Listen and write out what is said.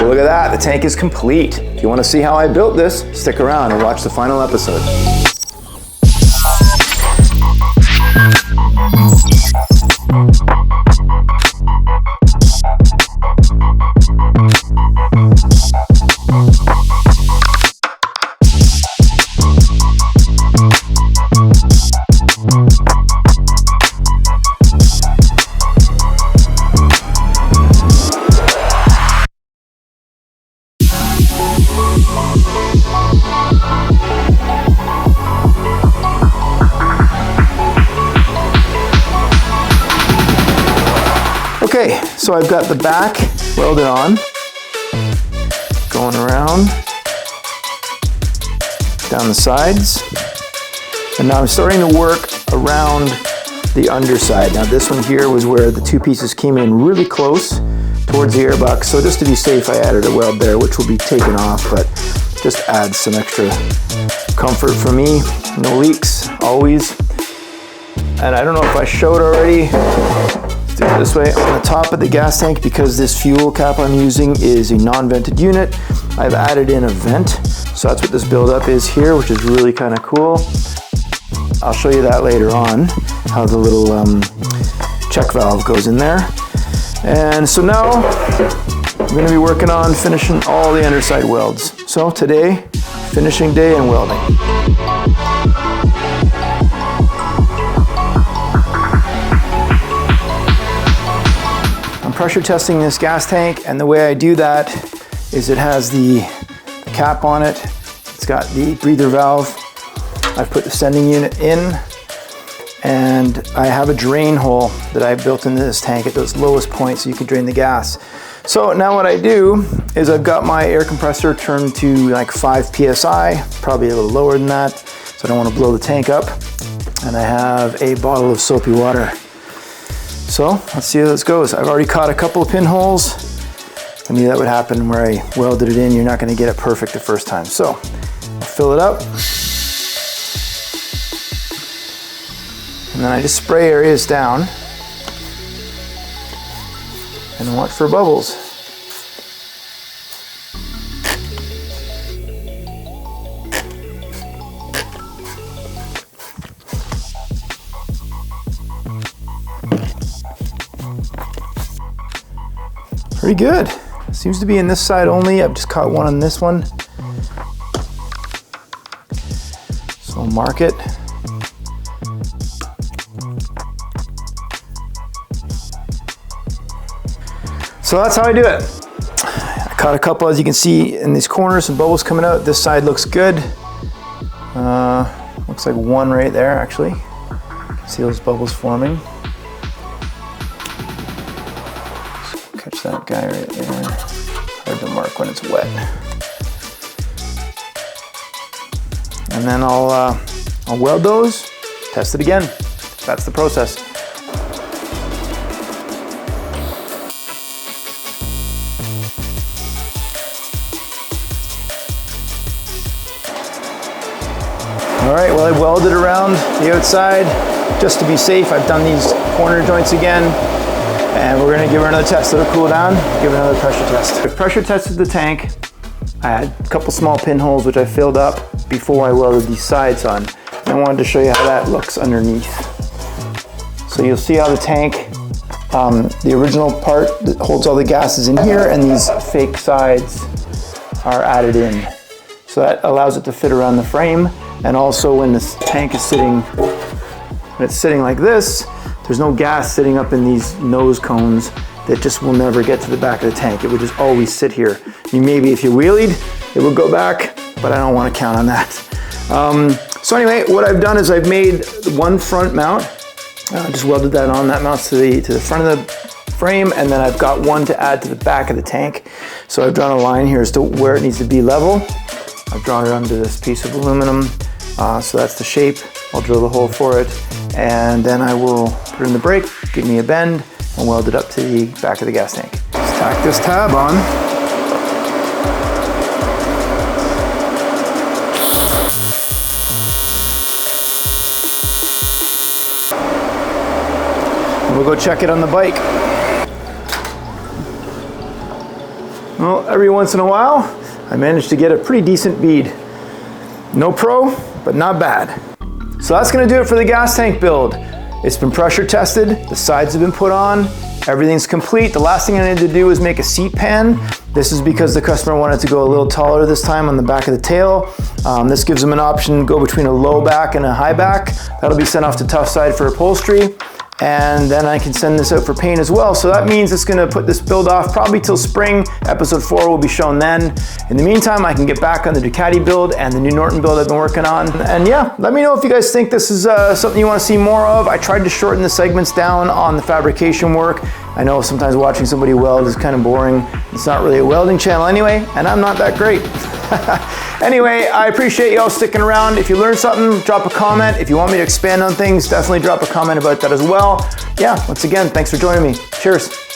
Well, look at that, the tank is complete. If you want to see how I built this, stick around and watch the final episode. Okay, so I've got the back welded on, going around, down the sides, and now I'm starting to work around the underside. Now this one here was where the two pieces came in really close towards the airbox, so just to be safe I added a weld there, which will be taken off, but just adds some extra comfort for me. No leaks, always. And I don't know if I showed already, do it this way, on the top of the gas tank, because this fuel cap I'm using is a non-vented unit, I've added in a vent. So that's what this buildup is here, which is really kind of cool. I'll show you that later on, how the little check valve goes in there. And so now I'm going to be working on finishing all the underside welds. So today, finishing day and welding. Pressure testing this gas tank, and the way I do that is it has the cap on it, it's got the breather valve, I've put the sending unit in, and I have a drain hole that I built into this tank at those lowest points so you can drain the gas. So now what I do is I've got my air compressor turned to like 5 psi, probably a little lower than that, so I don't want to blow the tank up, and I have a bottle of soapy water. So let's see how this goes. I've already caught a couple of pinholes. I knew that would happen where I welded it in. You're not going to get it perfect the first time. So I'll fill it up. And then I just spray areas down and watch for bubbles. Pretty good. Seems to be in this side only. I've just caught one on this one. So I'll mark it. So that's how I do it. I caught a couple, as you can see, in these corners, some bubbles coming out. This side looks good. Looks like one right there, actually. See those bubbles forming. Catch that guy right there. Hard to mark when it's wet. And then I'll weld those, test it again. That's the process. All right, well, I welded around the outside just to be safe. I've done these corner joints again, and we're gonna give her another test. Let her cool down, give her another pressure test. I've pressure tested the tank. I had a couple small pinholes which I filled up before I welded these sides on. And I wanted to show you how that looks underneath. So you'll see how the tank, the original part that holds all the gases in here, and these fake sides are added in. So that allows it to fit around the frame. And also when this tank is sitting, when it's sitting like this, there's no gas sitting up in these nose cones that just will never get to the back of the tank. It would just always sit here. Maybe if you wheelied, it would go back, but I don't want to count on that. So anyway, what I've done is I've made one front mount. I just welded that on. That mounts to the front of the frame, and then I've got one to add to the back of the tank. So I've drawn a line here as to where it needs to be level. I've drawn it onto this piece of aluminum. So that's the shape. I'll drill the hole for it, and then I will put in the brake, give me a bend, and weld it up to the back of the gas tank. Just tack this tab on. And we'll go check it on the bike. Well, every once in a while, I managed to get a pretty decent bead. No pro, but not bad. So that's gonna do it for the gas tank build. It's been pressure tested, the sides have been put on, everything's complete. The last thing I needed to do was make a seat pan. This is because the customer wanted to go a little taller this time on the back of the tail. This gives them an option to go between a low back and a high back. That'll be sent off to Toughside for upholstery. And then I can send this out for paint as well. So that means it's gonna put this build off probably till spring. Episode 4 will be shown then. In the meantime, I can get back on the Ducati build and the new Norton build I've been working on. And yeah, let me know if you guys think this is something you wanna see more of. I tried to shorten the segments down on the fabrication work. I know sometimes watching somebody weld is kind of boring. It's not really a welding channel anyway, and I'm not that great. Anyway, I appreciate y'all sticking around. If you learned something, drop a comment. If you want me to expand on things, definitely drop a comment about that as well. Yeah, once again, thanks for joining me. Cheers.